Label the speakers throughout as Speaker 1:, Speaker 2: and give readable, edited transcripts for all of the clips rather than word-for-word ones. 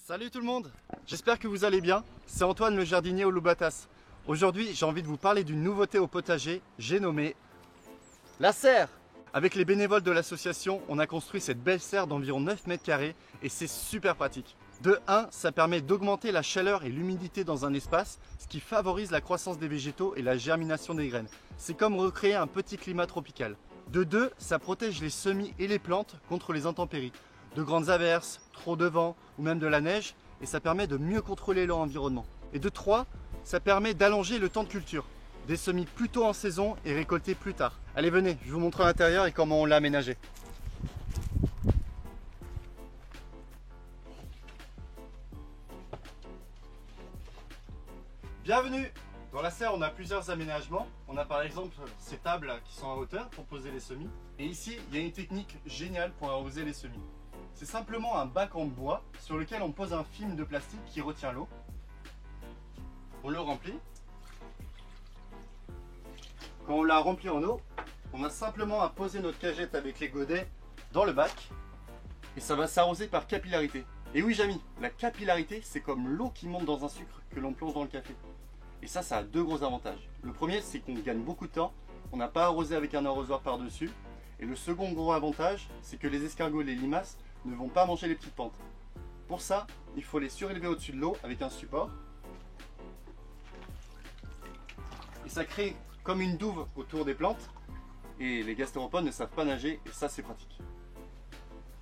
Speaker 1: Salut tout le monde, j'espère que vous allez bien. C'est Antoine le jardinier au Loubatas. Aujourd'hui, j'ai envie de vous parler d'une nouveauté au potager, j'ai nommé la serre. Avec les bénévoles de l'association, on a construit cette belle serre d'environ 9 mètres carrés et c'est super pratique. De 1, ça permet d'augmenter la chaleur et l'humidité dans un espace, ce qui favorise la croissance des végétaux et la germination des graines. C'est comme recréer un petit climat tropical. De 2, ça protège les semis et les plantes contre les intempéries, de grandes averses, trop de vent ou même de la neige, et ça permet de mieux contrôler leur environnement. Et de 3, ça permet d'allonger le temps de culture, des semis plus tôt en saison et récoltés plus tard. Allez venez, je vous montre l'intérieur et comment on l'a aménagé. Bienvenue! Dans la serre, on a plusieurs aménagements. On a par exemple ces tables qui sont en hauteur pour poser les semis. Et ici, il y a une technique géniale pour arroser les semis. C'est simplement un bac en bois sur lequel on pose un film de plastique qui retient l'eau. On le remplit. Quand on l'a rempli en eau, on a simplement à poser notre cagette avec les godets dans le bac. Et ça va s'arroser par capillarité. Et oui, Jamy, la capillarité, c'est comme l'eau qui monte dans un sucre que l'on plonge dans le café. Et ça a deux gros avantages. Le premier, c'est qu'on gagne beaucoup de temps. On n'a pas arrosé avec un arrosoir par-dessus. Et le second gros avantage, c'est que les escargots et les limaces ne vont pas manger les petites pentes. Pour ça, il faut les surélever au-dessus de l'eau avec un support. Et ça crée comme une douve autour des plantes. Et les gastéropodes ne savent pas nager et ça, c'est pratique.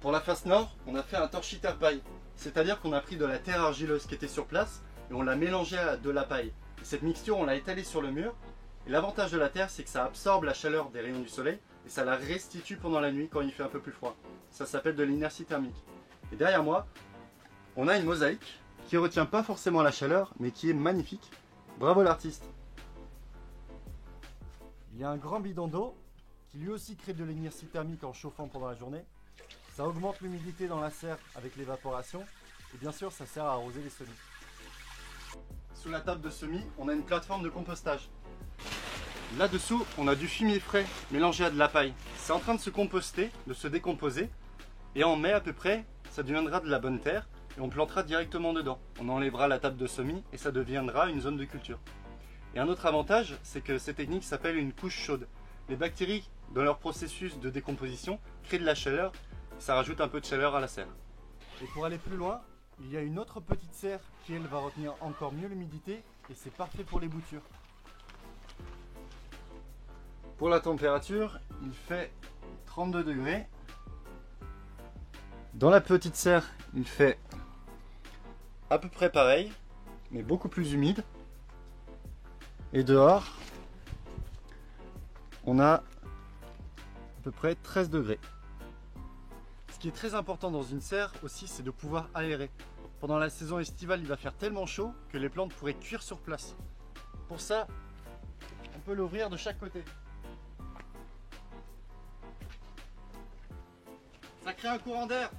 Speaker 1: Pour la face nord, on a fait un torchis-terre paille. C'est-à-dire qu'on a pris de la terre argileuse qui était sur place et on l'a mélangée à de la paille. Et cette mixture, on l'a étalée sur le mur. Et l'avantage de la terre, c'est que ça absorbe la chaleur des rayons du soleil et ça la restitue pendant la nuit quand il fait un peu plus froid. Ça s'appelle de l'inertie thermique. Et derrière moi, on a une mosaïque qui ne retient pas forcément la chaleur, mais qui est magnifique. Bravo l'artiste! Il y a un grand bidon d'eau qui lui aussi crée de l'inertie thermique en chauffant pendant la journée. Ça augmente l'humidité dans la serre avec l'évaporation et bien sûr ça sert à arroser les semis. Sous la table de semis, on a une plateforme de compostage. Là-dessous, on a du fumier frais mélangé à de la paille. C'est en train de se composter, de se décomposer et en mai à peu près, ça deviendra de la bonne terre et on plantera directement dedans. On enlèvera la table de semis et ça deviendra une zone de culture. Et un autre avantage, c'est que cette technique s'appelle une couche chaude. Les bactéries, dans leur processus de décomposition, créent de la chaleur. Ça rajoute un peu de chaleur à la serre. Et pour aller plus loin, il y a une autre petite serre qui elle va retenir encore mieux l'humidité et c'est parfait pour les boutures. Pour la température, il fait 32 degrés. Dans la petite serre, il fait à peu près pareil, mais beaucoup plus humide. Et dehors, on a à peu près 13 degrés. Ce qui est très important dans une serre aussi, c'est de pouvoir aérer. Pendant la saison estivale, il va faire tellement chaud que les plantes pourraient cuire sur place. Pour ça, on peut l'ouvrir de chaque côté. Ça crée un courant d'air.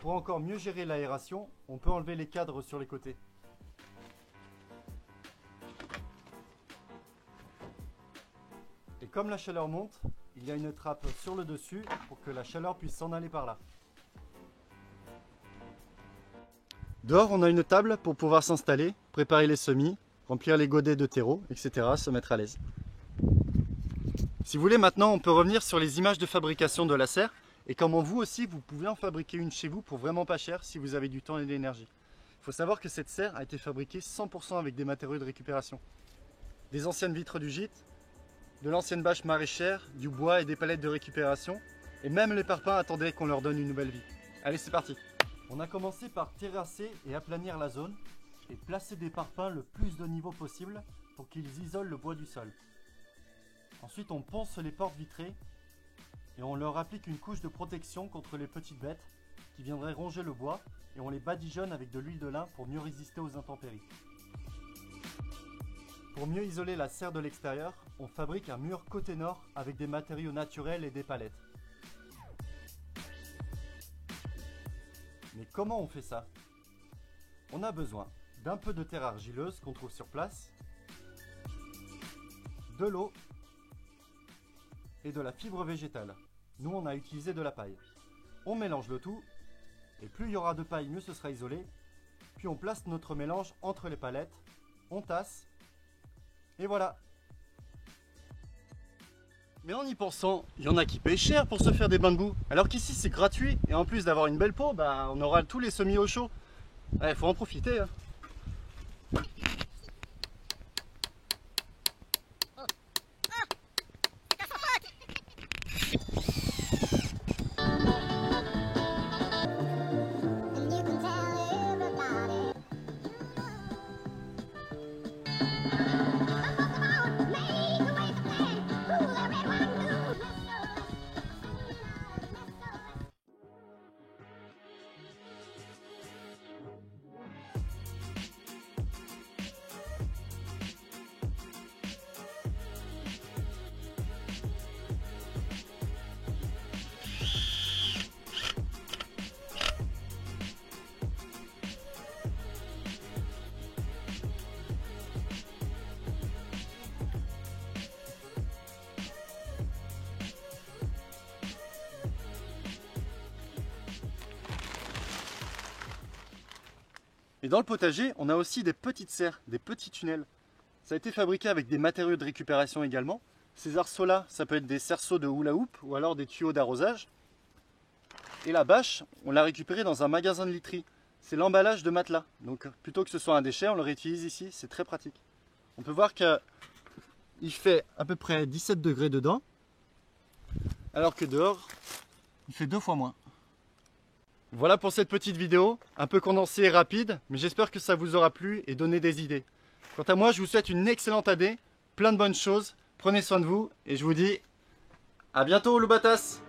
Speaker 1: Pour encore mieux gérer l'aération, on peut enlever les cadres sur les côtés. Et comme la chaleur monte, il y a une trappe sur le dessus pour que la chaleur puisse s'en aller par là. Dehors, on a une table pour pouvoir s'installer, préparer les semis, remplir les godets de terreau, etc., se mettre à l'aise. Si vous voulez, maintenant, on peut revenir sur les images de fabrication de la serre et comment vous aussi, vous pouvez en fabriquer une chez vous pour vraiment pas cher si vous avez du temps et de l'énergie. Il faut savoir que cette serre a été fabriquée 100% avec des matériaux de récupération. Des anciennes vitres du gîte, de l'ancienne bâche maraîchère, du bois et des palettes de récupération. Et même les parpaings attendaient qu'on leur donne une nouvelle vie. Allez, c'est parti! On a commencé par terrasser et aplanir la zone et placer des parpaings le plus de niveau possible pour qu'ils isolent le bois du sol. Ensuite, on ponce les portes vitrées et on leur applique une couche de protection contre les petites bêtes qui viendraient ronger le bois et on les badigeonne avec de l'huile de lin pour mieux résister aux intempéries. Pour mieux isoler la serre de l'extérieur, on fabrique un mur côté nord avec des matériaux naturels et des palettes. Mais comment on fait ça? On a besoin d'un peu de terre argileuse qu'on trouve sur place, de l'eau et de la fibre végétale. Nous, on a utilisé de la paille. On mélange le tout et plus il y aura de paille, mieux ce sera isolé. Puis on place notre mélange entre les palettes, on tasse, et voilà. Mais en y pensant, il y en a qui payent cher pour se faire des bains de boue, alors qu'ici c'est gratuit, et en plus d'avoir une belle peau, bah, on aura tous les semis au chaud. Ouais, faut en profiter, hein. Et dans le potager, on a aussi des petites serres, des petits tunnels. Ça a été fabriqué avec des matériaux de récupération également. Ces arceaux-là, ça peut être des cerceaux de hula hoop ou alors des tuyaux d'arrosage. Et la bâche, on l'a récupérée dans un magasin de literie. C'est l'emballage de matelas. Donc plutôt que ce soit un déchet, on le réutilise ici, c'est très pratique. On peut voir qu'il fait à peu près 17 degrés dedans, alors que dehors, il fait 2 fois moins. Voilà pour cette petite vidéo, un peu condensée et rapide, mais j'espère que ça vous aura plu et donné des idées. Quant à moi, je vous souhaite une excellente année, plein de bonnes choses, prenez soin de vous et je vous dis à bientôt, Loubatas!